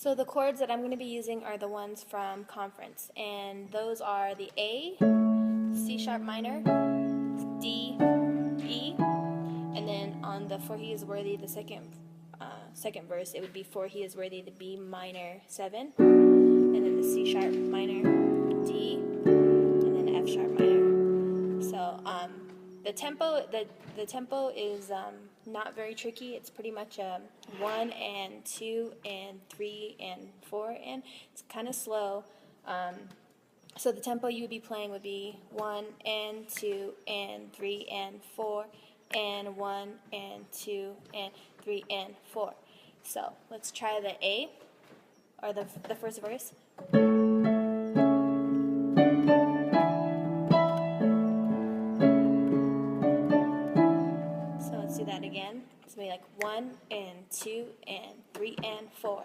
So the chords that I'm going to be using are the ones from conference, and those are the A, C sharp minor, D, E, and then on the For He Is Worthy, the second verse, it would be For He Is Worthy, the B minor 7, and then the C sharp minor, D, and then F sharp minor. So the tempo is not very tricky. It's pretty much 1 and 2 and 3 and 4, and it's kind of slow. So the tempo you would be playing would be 1 and 2 and 3 and 4 and 1 and 2 and 3 and 4. So let's try the A, or the first verse. So let's do that again. It's going to be like 1 and 2 and 3 and 4.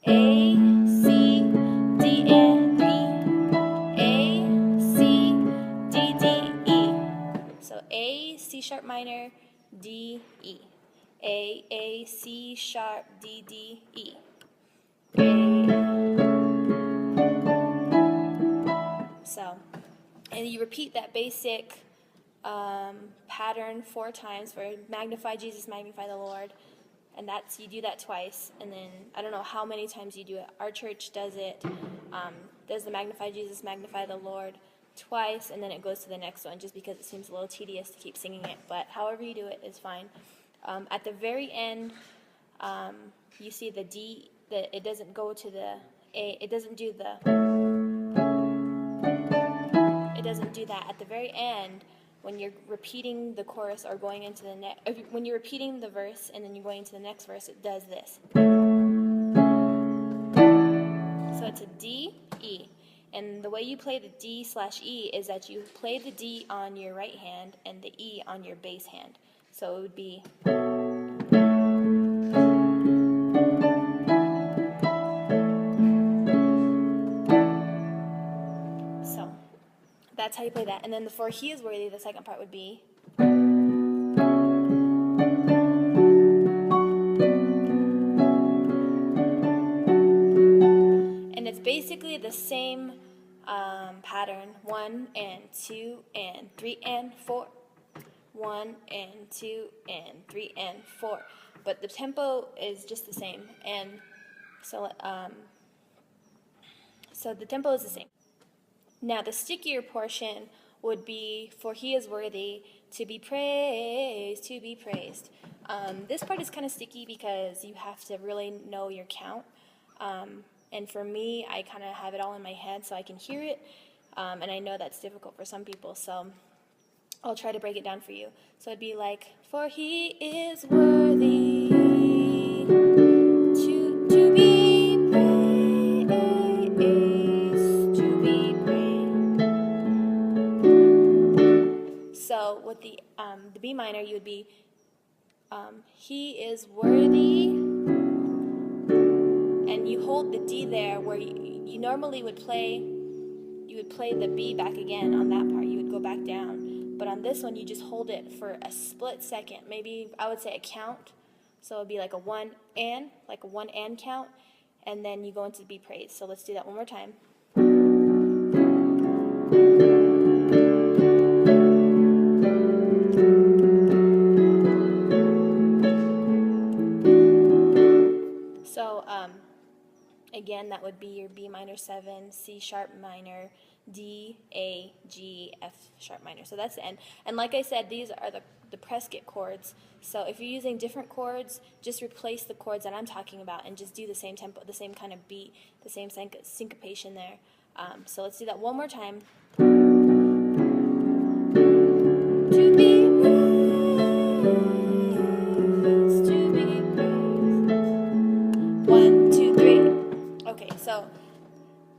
A, C, D, and E. A, C, D, D, E. So A, C sharp minor, D, E. A, C sharp, D, D, E. So, and you repeat that basic pattern 4 times for Magnify Jesus, Magnify the Lord. And you do that twice, and then I don't know how many times you do it. Our church does it, does the Magnify Jesus, Magnify the Lord twice, and then it goes to the next one, just because it seems a little tedious to keep singing it. But however you do it is fine. At the very end, you see the D, it doesn't go to the A, it doesn't do that. At the very end, when you're repeating the chorus or going into the next, when you're repeating the verse and then you're going into the next verse, it does this. So it's a D, E. And the way you play the D/E is that you play the D on your right hand and the E on your bass hand. So it would be... So that's how you play that. And then the For He Is Worthy, the second part would be... And it's basically the same pattern, 1 and 2 and 3 and 4. 1 and 2 and 3 and 4. But the tempo is just the same. And so the tempo is the same. Now the stickier portion would be For He Is Worthy, to be praised, to be praised. This part is kind of sticky because you have to really know your count. And for me, I kind of have it all in my head so I can hear it. And I know that's difficult for some people, so I'll try to break it down for you. So it'd be like, For He is worthy to be praised, to be praised. So with the B minor, you would be, He is worthy, and you hold the D there where you normally would play, you would play the B back again on that part. You would go back down. But on this one, you just hold it for a split second. Maybe I would say a count. So it would be like a 1 and count. And then you go into Be Praised. So let's do that one more time. So again, that would be your B minor 7, C sharp minor, D, A, G, F sharp minor. So that's the end. And like I said, these are the Prescott chords. So if you're using different chords, just replace the chords that I'm talking about and just do the same tempo, the same kind of beat, the same syncopation there. So let's do that one more time. To be praised, to be praised. 1, 2, 3. Okay, so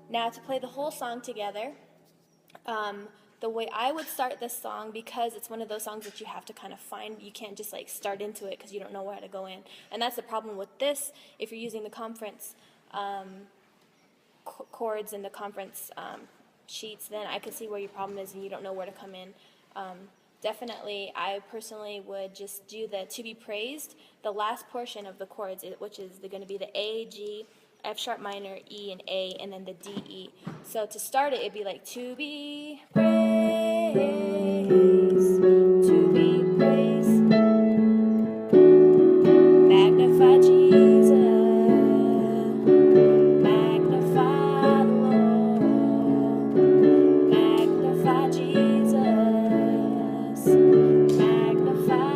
now to play the whole song together, the way I would start this song, because it's one of those songs that you have to kind of find, you can't just like start into it because you don't know where to go in. And that's the problem with this, if you're using the conference chords in the conference sheets, then I could see where your problem is and you don't know where to come in. Definitely, I personally would just do the To Be Praised, the last portion of the chords, which is going to be the A, G, F sharp minor, E, and A, and then the D, E. So to start it, it'd be like to be praised, to be praised. Magnify Jesus, magnify the Lord, magnify Jesus, magnify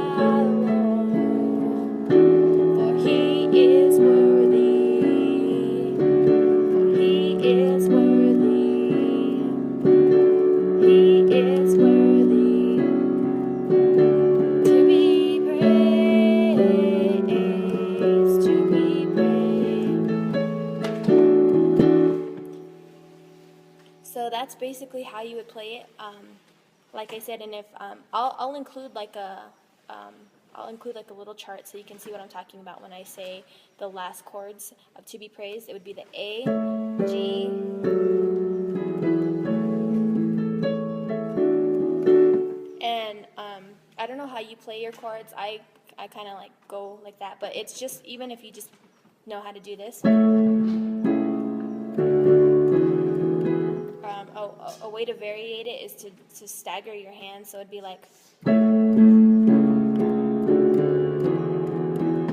the Lord, for He is worthy, for He is worthy, He is worthy to be praised, to be praised. So that's basically how you would play it. Like I said, and if I'll include like a little chart so you can see what I'm talking about when I say the last chords of to be praised. It would be the A, G, and I don't know how you play your chords. I kind of like go like that, but it's just, even if you just know how to do this. A way to variate it is to stagger your hands, so it'd be like.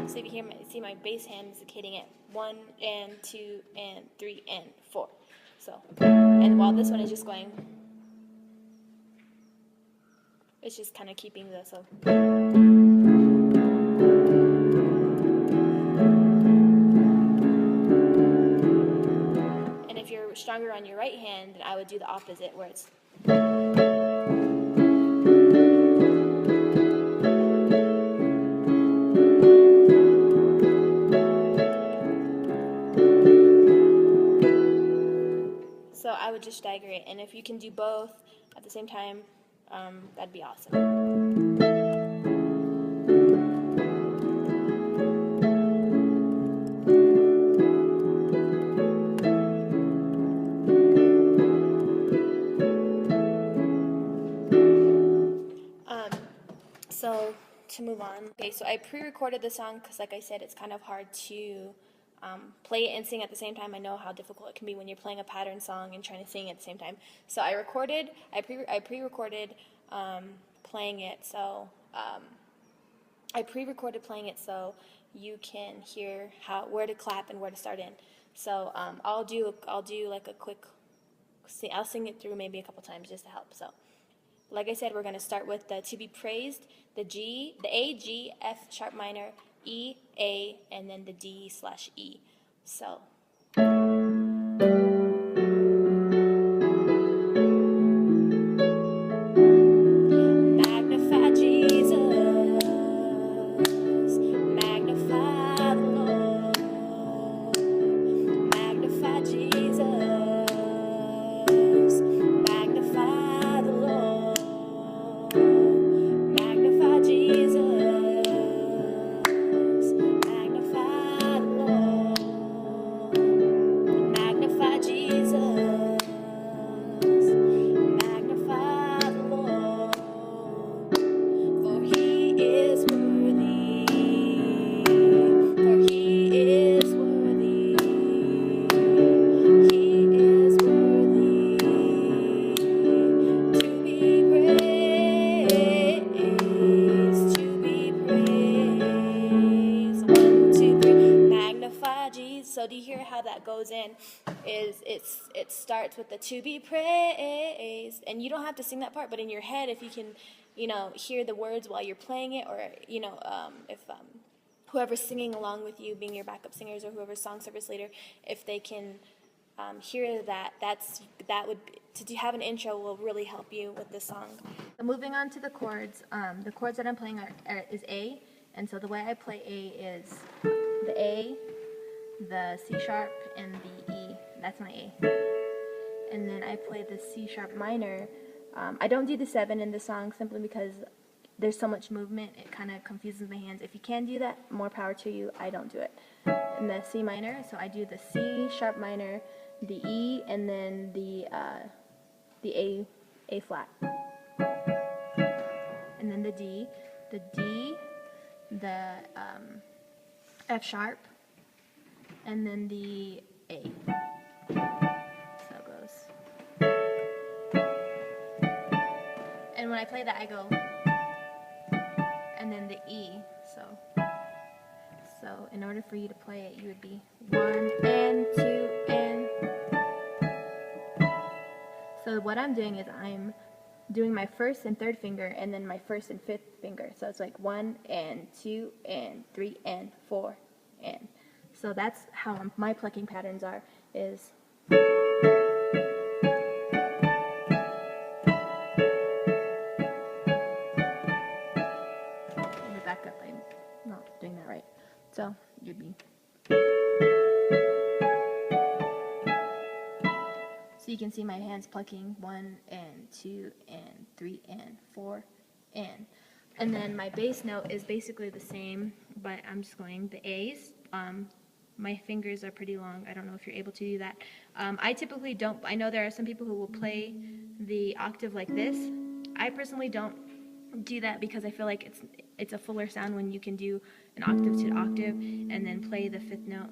So if you see my bass hand is hitting it 1 and 2 and 3 and 4. So, and while this one is just going, it's just kind of keeping the so. And if you're stronger on your right hand, then I would do the opposite, where it's. So I would just stagger it, and if you can do both at the same time, that'd be awesome. So to move on, okay, so I pre-recorded the song because, like I said, it's kind of hard to play it and sing at the same time. I know how difficult it can be when you're playing a pattern song and trying to sing at the same time. So I pre-recorded playing it. So I pre-recorded playing it so you can hear where to clap and where to start in. So I'll do like a quick. I'll sing it through maybe a couple times just to help. So, like I said, we're going to start with the to be praised, the G, the A, G, F sharp minor, E, A, and then the D/E. So. Magnify Jesus, magnify the Lord, magnify Jesus, magnify the Lord, magnify Jesus, magnify the Lord, magnify Jesus, magnify the Lord, for He is worthy, for He is worthy, He is worthy to be praised, to be praised. 1, 2, 3, magnify Jesus. So do you hear how that goes in? It starts with the to be praised, and you don't have to sing that part, but in your head, if you can, hear the words while you're playing it, or if whoever's singing along with you, being your backup singers, or whoever's song service leader, if they can hear that, to have an intro will really help you with this song. So moving on to the chords that I'm playing is A, and so the way I play A is the A, the C sharp, and the E. That's my A. And then I play the C sharp minor. I don't do the 7 in the song simply because there's so much movement, it kind of confuses my hands. If you can do that, more power to you. I don't do it. And the C minor, so I do the C sharp minor, the E, and then the A flat. And then the D, the F sharp, and then the A. So it goes. And when I play that, I go, and then the E. So in order for you to play it, you would be 1 and 2 and. So what I'm doing is I'm doing my first and third finger and then my first and fifth finger. So it's like 1 and 2 and 3 and 4 and. So that's how my plucking patterns are, is let me back up, I'm not doing that right. So you'd be. So you can see my hands plucking 1 and 2 and 3 and 4 and. And then my bass note is basically the same, but I'm just going the A's. My fingers are pretty long. I don't know if you're able to do that. I typically don't. I know there are some people who will play the octave like this. I personally don't do that because I feel like it's a fuller sound when you can do an octave to octave and then play the fifth note.